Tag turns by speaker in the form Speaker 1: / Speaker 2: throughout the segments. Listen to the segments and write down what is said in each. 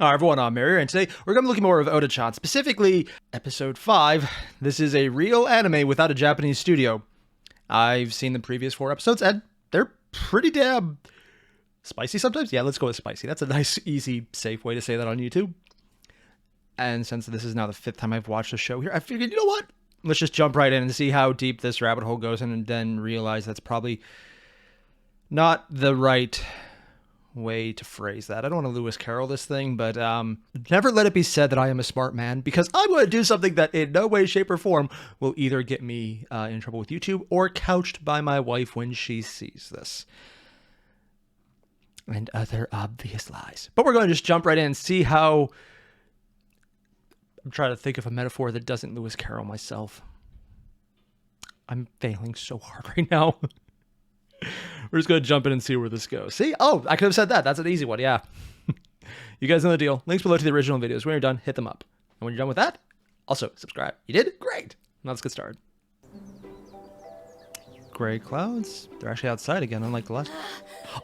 Speaker 1: Hi everyone, I'm Airier, and today we're going to be looking more of Otachan, specifically Episode 5. This is a real anime without a Japanese studio. I've seen the previous 4 episodes, and they're pretty damn spicy sometimes. Yeah, let's go with spicy. That's a nice, easy, safe way to say that on YouTube. And since this is now the 5th time I've watched the show here, I figured, you know what? Let's just jump right in and see how deep this rabbit hole goes, and then realize that's probably not the right way to phrase that. I don't want to Lewis Carroll this thing, but never let it be said that I am a smart man, because I'm going to do something that in no way, shape, or form will either get me in trouble with YouTube or couched by my wife when she sees this. And other obvious lies. But we're going to just jump right in and see how... I'm trying to think of a metaphor that doesn't Lewis Carroll myself. I'm failing so hard right now. We're just going to jump in and see where this goes. See? Oh, I could have said that. That's an easy one. Yeah. You guys know the deal. Links below to the original videos. When you're done, hit them up. And when you're done with that, also subscribe. You did? Great. Now let's get started. Gray clouds. They're actually outside again, unlike the last.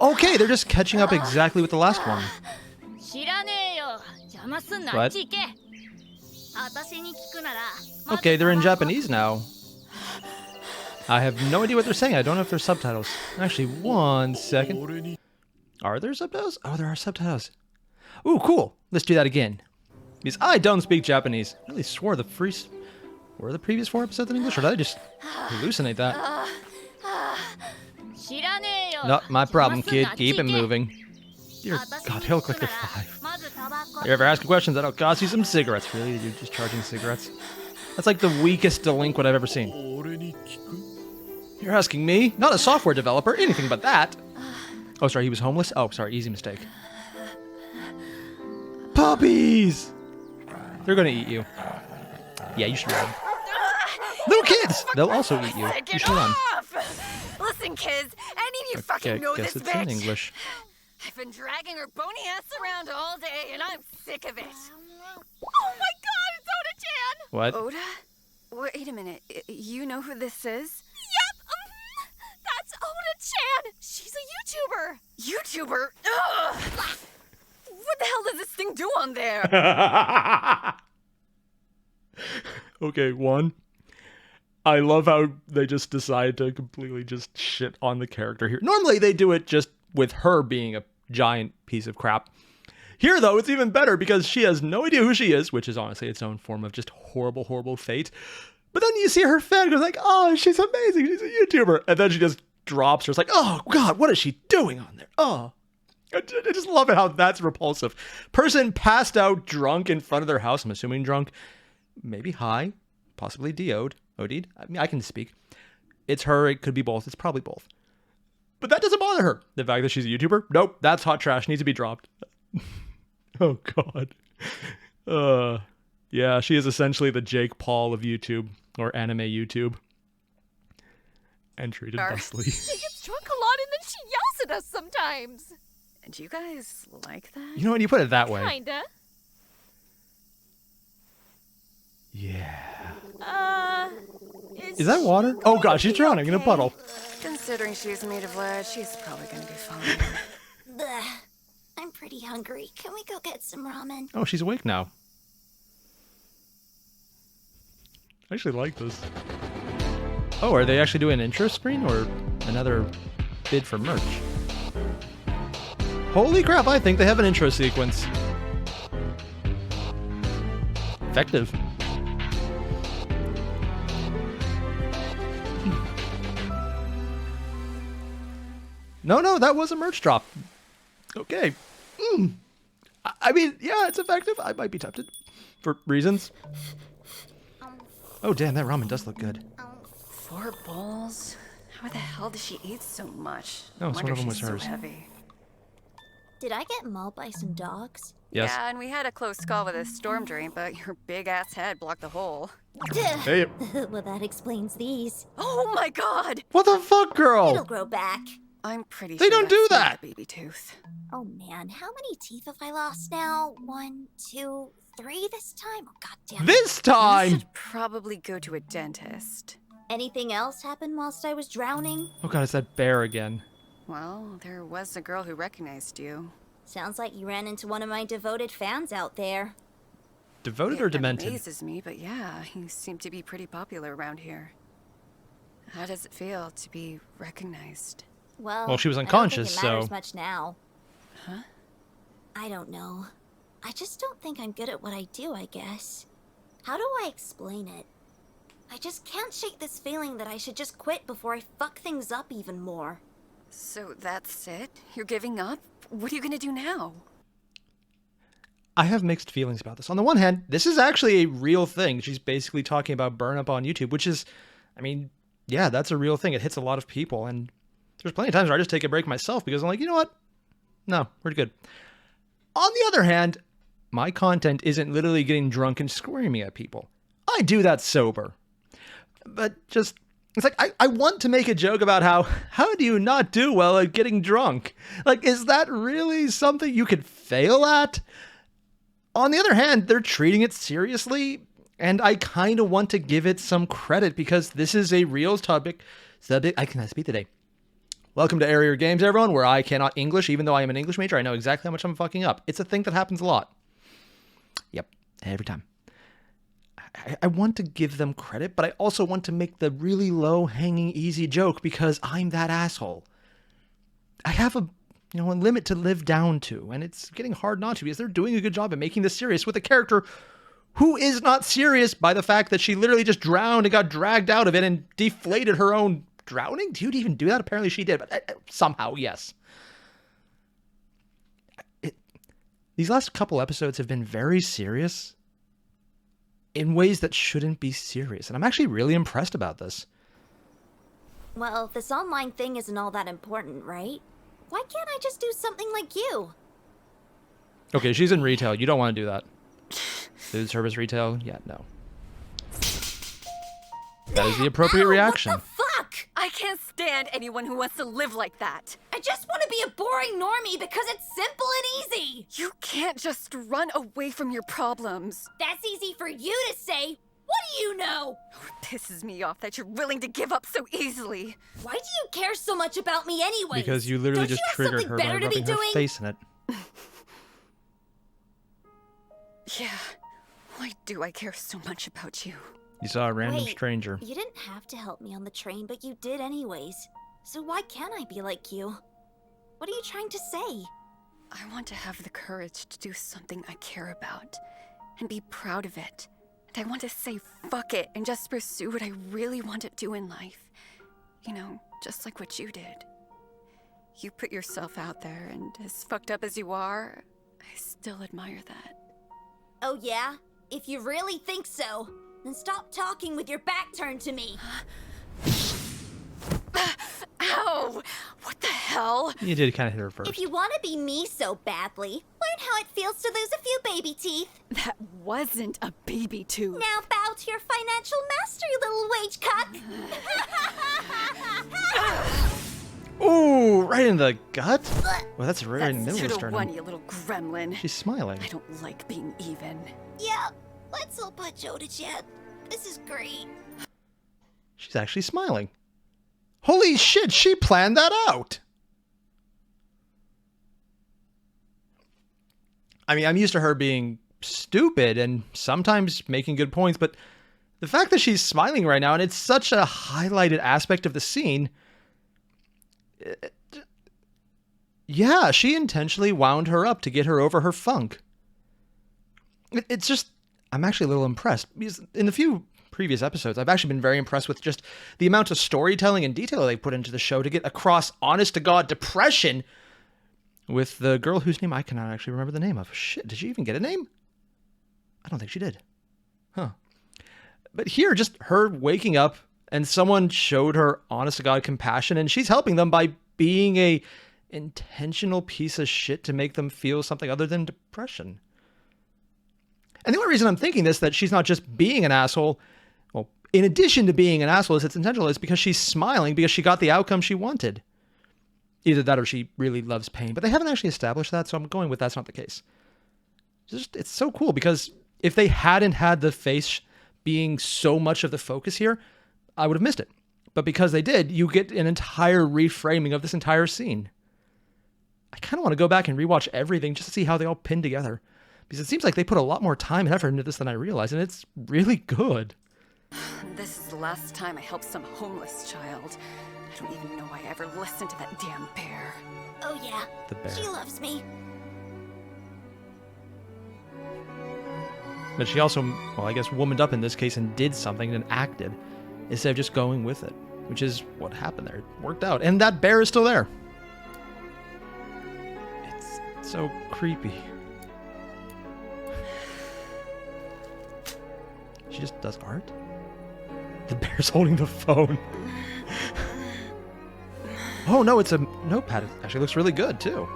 Speaker 1: Okay, they're just catching up exactly with the last one. What? Okay, they're in Japanese now. I have no idea what they're saying. I don't know if there's subtitles. Actually, one second. Are there subtitles? Oh, there are subtitles. Ooh, cool. Let's do that again. Because I don't speak Japanese. I really swore were the previous 4 episodes in English, or did I just hallucinate that? Not my problem, kid. Keep it moving. Dear God, they look like they're 5. You ever ask questions that'll cost you some cigarettes? Really? You're just charging cigarettes? That's like the weakest delinquent I've ever seen. You're asking me? Not a software developer, anything but that. Oh, sorry, he was homeless? Oh, sorry, easy mistake. Puppies! They're gonna eat you. Yeah, you should run. Little kids! They'll also eat you. You should run.
Speaker 2: Listen, kids, any of you fucking know this bitch.
Speaker 1: It's in English.
Speaker 2: I've been dragging her bony ass around all day, and I'm sick of it. Oh my God, it's Otachan!
Speaker 1: What?
Speaker 2: Oda? Wait a minute, you know who this is? That's Otachan! She's a YouTuber! YouTuber? Ugh! What the hell does this thing do on there?
Speaker 1: Okay, one. I love how they just decide to completely just shit on the character here. Normally they do it just with her being a giant piece of crap. Here, though, it's even better because she has no idea who she is, which is honestly its own form of just horrible, horrible fate. But then you see her fan goes like, oh, she's amazing, she's a YouTuber. And then she just drops her. It's like, oh, God, what is she doing on there? Oh, I just love it how that's repulsive. Person passed out drunk in front of their house. I'm assuming drunk, maybe high, possibly DO'd. OD'd? I mean, I can speak. It's her. It could be both. It's probably both. But that doesn't bother her. The fact that she's a YouTuber? Nope. That's hot trash. Needs to be dropped. Oh, God. Yeah, she is essentially the Jake Paul of YouTube, or anime YouTube. And treated thusly.
Speaker 2: She gets drunk a lot and then she yells at us sometimes. Do you guys like that?
Speaker 1: You know what? You put it that way.
Speaker 2: Kinda.
Speaker 1: Yeah.
Speaker 2: Is
Speaker 1: Is that water? Oh, God, she's drowning in a puddle.
Speaker 2: Considering she's made of lead, she's probably gonna be fine.
Speaker 3: Blech. I'm pretty hungry. Can we go get some ramen?
Speaker 1: Oh, she's awake now. I actually like this. Oh, are they actually doing an intro screen or another bid for merch? Holy crap, I think they have an intro sequence. Effective. No, that was a merch drop. Okay. I mean, yeah, it's effective. I might be tempted for reasons. Oh, damn, that ramen does look good.
Speaker 2: 4 bowls? How the hell does she eat so much?
Speaker 1: No, one of them was hers.
Speaker 2: So heavy.
Speaker 3: Did I get mauled by some dogs?
Speaker 1: Yes.
Speaker 2: Yeah, and we had a close call with a storm drain, but your big-ass head blocked the hole.
Speaker 1: Hey.
Speaker 3: Well, that explains these.
Speaker 2: Oh my God!
Speaker 1: What the fuck, girl?
Speaker 3: It'll grow back.
Speaker 2: I'm pretty
Speaker 1: They
Speaker 2: sure
Speaker 1: don't do
Speaker 2: that's not
Speaker 1: that.
Speaker 2: a baby tooth.
Speaker 3: Oh, man. How many teeth have I lost now? 1, 2, 3 this time? Oh, God damn it.
Speaker 1: This
Speaker 2: You
Speaker 1: time!
Speaker 2: should probably go to a dentist.
Speaker 3: Anything else happen whilst I was drowning?
Speaker 1: Oh, God, it's that bear again.
Speaker 2: Well, there was a girl who recognized you.
Speaker 3: Sounds like you ran into one of my devoted fans out there.
Speaker 1: Devoted or
Speaker 2: It
Speaker 1: demented?
Speaker 2: amazes me, but yeah, you seem to be pretty popular around here. How does it feel to be recognized?
Speaker 3: Well,
Speaker 1: she was
Speaker 3: I don't
Speaker 1: unconscious,
Speaker 3: think it matters
Speaker 1: so...
Speaker 3: much now.
Speaker 2: Huh?
Speaker 3: I don't know. I just don't think I'm good at what I do, I guess. How do I explain it? I just can't shake this feeling that I should just quit before I fuck things up even more.
Speaker 2: So that's it? You're giving up? What are you gonna do now?
Speaker 1: I have mixed feelings about this. On the one hand, this is actually a real thing. She's basically talking about burn up on YouTube, which is, I mean, yeah, that's a real thing. It hits a lot of people. And there's plenty of times where I just take a break myself because I'm like, you know what? No, we're good. On the other hand, my content isn't literally getting drunk and screaming at people. I do that sober. But just, it's like, I want to make a joke about how do you not do well at getting drunk? Like, is that really something you could fail at? On the other hand, they're treating it seriously, and I kind of want to give it some credit because this is a real topic. I cannot speak today. Welcome to Airier Games, everyone, where I cannot English, even though I am an English major. I know exactly how much I'm fucking up. It's a thing that happens a lot. Yep, every time. I want to give them credit, but I also want to make the really low-hanging, easy joke because I'm that asshole. I have a limit to live down to, and it's getting hard not to because they're doing a good job at making this serious with a character who is not serious by the fact that she literally just drowned and got dragged out of it and deflated her own drowning. Did you even do that? Apparently she did, but somehow, yes. These last couple episodes have been very serious in ways that shouldn't be serious, and I'm actually really impressed about this.
Speaker 3: Well, this online thing isn't all that important, right? Why can't I just do something like you?
Speaker 1: Okay, she's in retail. You don't want to do that. Food service retail? Yeah, no. That is the appropriate reaction.
Speaker 3: What the fuck?
Speaker 2: I can't stand anyone who wants to live like that.
Speaker 3: I just want to be a boring normie because it's simple and easy.
Speaker 2: You can't just run away from your problems.
Speaker 3: That's easy for you to say. What do you know?
Speaker 2: It pisses me off that you're willing to give up so easily.
Speaker 3: Why do you care so much about me anyway?
Speaker 1: Because you literally just triggered her by rubbing her face in it.
Speaker 2: Yeah, why do I care so much about you?
Speaker 1: You saw a random
Speaker 3: Wait,
Speaker 1: stranger.
Speaker 3: You didn't have to help me on the train, but you did anyways. So why can't I be like you? What are you trying to say?
Speaker 2: I want to have the courage to do something I care about and be proud of it. And I want to say fuck it and just pursue what I really want to do in life. You know, just like what you did. You put yourself out there, and as fucked up as you are, I still admire that.
Speaker 3: Oh yeah? If you really think so, then stop talking with your back turned to me.
Speaker 2: Ow! What the hell?
Speaker 1: You did kind of hit her first.
Speaker 3: If you want to be me so badly, learn how it feels to lose a few baby teeth.
Speaker 2: That wasn't a baby tooth.
Speaker 3: Now bow to your financial mastery, little wage cuck.
Speaker 1: Ooh, right in the gut? Well, that's right in the middle of the
Speaker 2: That's 2 to 1,
Speaker 1: sternum.
Speaker 2: you little gremlin.
Speaker 1: She's smiling.
Speaker 2: I don't like being even.
Speaker 3: Yeah, let's all put Otachan. This is great.
Speaker 1: She's actually smiling. Holy shit, she planned that out! I mean, I'm used to her being stupid and sometimes making good points, but the fact that she's smiling right now, and it's such a highlighted aspect of the scene... Yeah, she intentionally wound her up to get her over her funk. It's just... I'm actually a little impressed. Because in the few previous episodes, I've actually been very impressed with just the amount of storytelling and detail they put into the show to get across honest-to-God depression with the girl whose name I cannot actually remember the name of. Shit, did she even get a name? I don't think she did. Huh. But here, just her waking up and someone showed her honest-to-God compassion, and she's helping them by being a intentional piece of shit to make them feel something other than depression. And the only reason I'm thinking this, that she's not just being an asshole, well, in addition to being an asshole, it's intentional, is because she's smiling because she got the outcome she wanted. Either that or she really loves pain, but they haven't actually established that, so I'm going with that's not the case. It's so cool because if they hadn't had the face being so much of the focus here, I would have missed it. But because they did, you get an entire reframing of this entire scene. I kind of want to go back and rewatch everything just to see how they all pin together. Because it seems like they put a lot more time and effort into this than I realized, and it's really good.
Speaker 2: This is the last time I help some homeless child. I don't even know why I ever listened to that damn bear.
Speaker 3: Oh yeah,
Speaker 1: The bear.
Speaker 3: she loves me.
Speaker 1: But she also, well, I guess, womaned up in this case and did something and acted instead of just going with it, which is what happened there. It worked out. And that bear is still there. It's so creepy. She just does art? The bear's holding the phone. Oh no, it's a notepad. It actually looks really good too.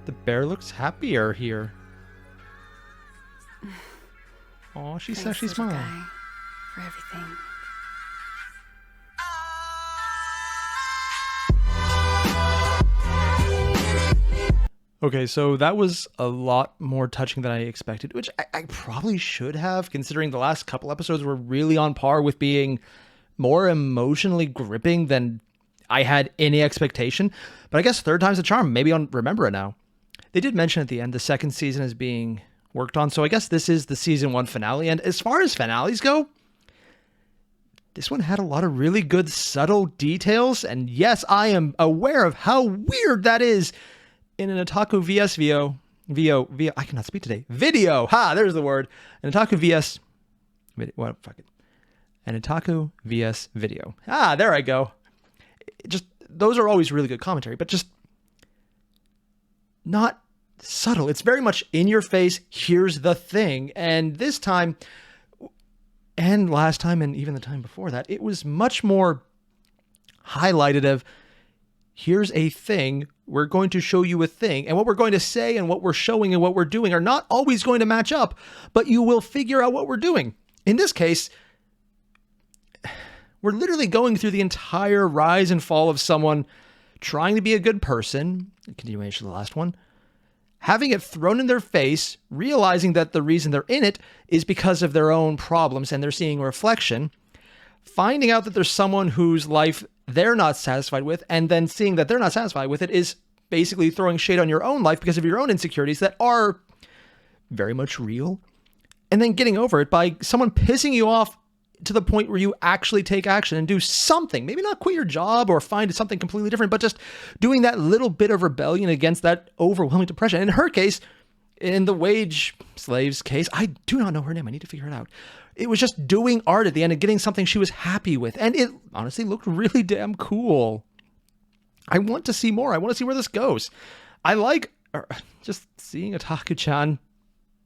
Speaker 1: The bear looks happier here. Oh, she's
Speaker 2: Thanks,
Speaker 1: actually
Speaker 2: little
Speaker 1: smiling.
Speaker 2: guy, for everything.
Speaker 1: Okay, so that was a lot more touching than I expected, which I probably should have, considering the last couple episodes were really on par with being more emotionally gripping than I had any expectation. But I guess third time's a charm. Maybe I'll remember it now. They did mention at the end the second season is being worked on, so I guess this is the season 1 finale. And as far as finales go, this one had a lot of really good subtle details. And yes, I am aware of how weird that is in an Otaku VS VO, I cannot speak today. Video. Ha, there's the word. An Otaku VS video. Well, fuck it. An Otaku VS video. Ah, there I go. Just, those are always really good commentary, but just not subtle. It's very much in your face. Here's the thing. And this time, and last time, and even the time before that, it was much more highlighted of, here's a thing, we're going to show you a thing, and what we're going to say and what we're showing and what we're doing are not always going to match up, but you will figure out what we're doing. In this case, we're literally going through the entire rise and fall of someone trying to be a good person, continuation of the last one, having it thrown in their face, realizing that the reason they're in it is because of their own problems and they're seeing a reflection, finding out that there's someone whose life they're not satisfied with, and then seeing that they're not satisfied with it is basically throwing shade on your own life because of your own insecurities that are very much real, and then getting over it by someone pissing you off to the point where you actually take action and do something. Maybe not quit your job or find something completely different, but just doing that little bit of rebellion against that overwhelming depression. In her case, in the wage slave's case, I do not know her name. I need to figure it out. It was just doing art at the end and getting something she was happy with. And it honestly looked really damn cool. I want to see more. I want to see where this goes. I like just seeing Otachan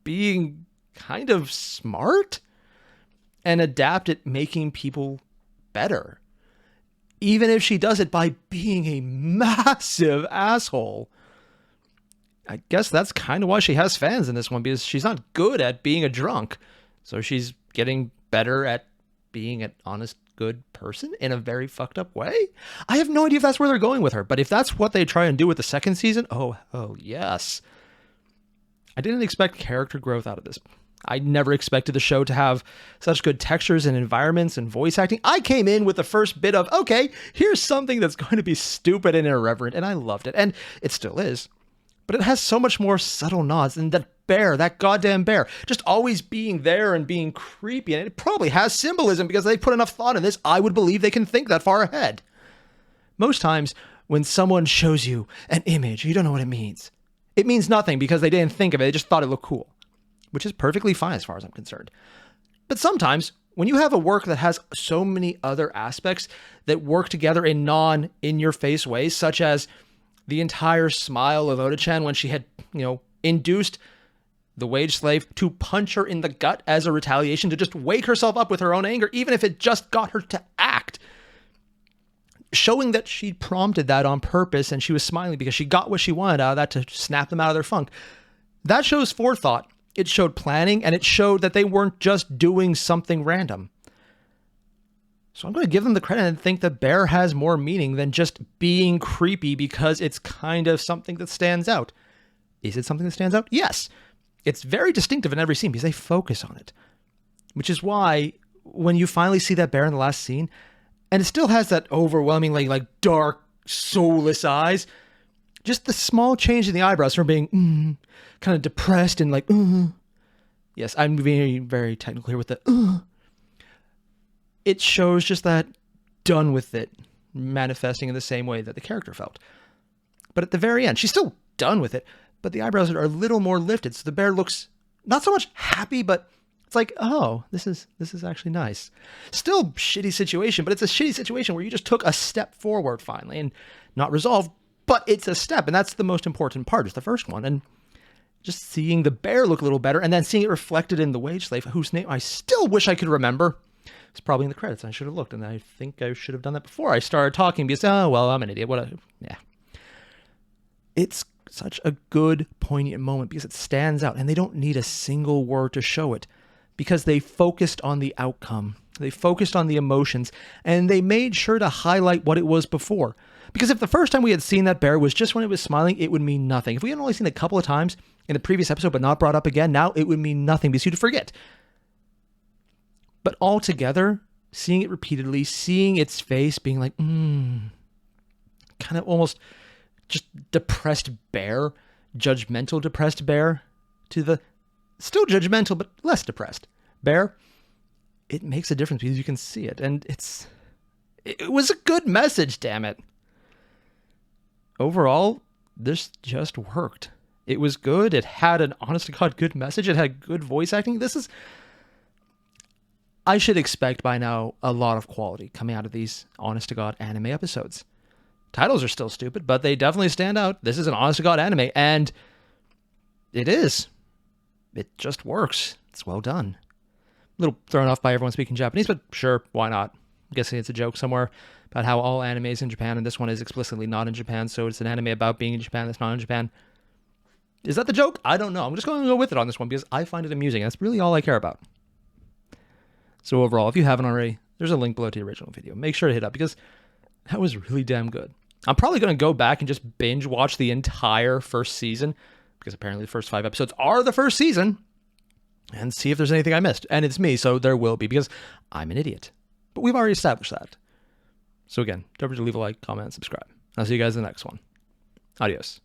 Speaker 1: being kind of smart and adept at making people better. Even if she does it by being a massive asshole. I guess that's kind of why she has fans in this one, because she's not good at being a drunk. So she's getting better at being an honest, good person in a very fucked up way. I have no idea if that's where they're going with her, but if that's what they try and do with the second season, oh yes. I didn't expect character growth out of this. I never expected the show to have such good textures and environments and voice acting. I came in with the first bit of, okay, here's something that's going to be stupid and irreverent, and I loved it. And it still is. But it has so much more subtle nods, and that bear, that goddamn bear, just always being there and being creepy. And it probably has symbolism because they put enough thought in this. I would believe they can think that far ahead. Most times when someone shows you an image, you don't know what it means. It means nothing because they didn't think of it. They just thought it looked cool, which is perfectly fine as far as I'm concerned. But sometimes when you have a work that has so many other aspects that work together in non-in-your-face ways, such as the entire smile of Otachan when she had, induced the wage slave to punch her in the gut as a retaliation, to just wake herself up with her own anger, even if it just got her to act. Showing that she prompted that on purpose and she was smiling because she got what she wanted out of that, to snap them out of their funk. That shows forethought. It showed planning, and it showed that they weren't just doing something random. So I'm going to give them the credit and think that bear has more meaning than just being creepy because it's kind of something that stands out. Is it something that stands out? Yes. It's very distinctive in every scene because they focus on it. Which is why when you finally see that bear in the last scene, and it still has that overwhelmingly dark soulless eyes. Just the small change in the eyebrows from being kind of depressed and like, yes, I'm very, very technical here with the it shows just that done with it, manifesting in the same way that the character felt. But at the very end, she's still done with it, but the eyebrows are a little more lifted, so the bear looks not so much happy, but it's like, oh, this is actually nice. Still shitty situation, but it's a shitty situation where you just took a step forward finally, and not resolved, but it's a step, and that's the most important part, is the first one. And just seeing the bear look a little better, and then seeing it reflected in the wage slave, whose name I still wish I could remember. It's probably in the credits. I should have looked, and I think I should have done that before I started talking, because, oh, well, I'm an idiot. Yeah. It's such a good, poignant moment, because it stands out, and they don't need a single word to show it, because they focused on the outcome. They focused on the emotions, and they made sure to highlight what it was before. Because if the first time we had seen that bear was just when it was smiling, it would mean nothing. If we had only seen it a couple of times in the previous episode but not brought up again, now it would mean nothing because you'd forget. But altogether, seeing it repeatedly, seeing its face being like, kind of almost just depressed bear, judgmental depressed bear, to the still judgmental but less depressed bear, it makes a difference because you can see it. And it was a good message, damn it. Overall, this just worked. It was good. It had an honest-to-God good message. It had good voice acting. I should expect by now a lot of quality coming out of these honest-to-God anime episodes. Titles are still stupid, but they definitely stand out. This is an honest-to-God anime, and it is. It just works. It's well done. A little thrown off by everyone speaking Japanese, but sure, why not? I'm guessing it's a joke somewhere about how all anime is in Japan, and this one is explicitly not in Japan, so it's an anime about being in Japan that's not in Japan. Is that the joke? I don't know. I'm just going to go with it on this one because I find it amusing. That's really all I care about. So overall, if you haven't already, there's a link below to the original video. Make sure to hit up because that was really damn good. I'm probably going to go back and just binge watch the entire first season because apparently the first 5 episodes are the first season and see if there's anything I missed. And it's me, so there will be because I'm an idiot. But we've already established that. So again, don't forget to leave a like, comment, and subscribe. I'll see you guys in the next one. Adios.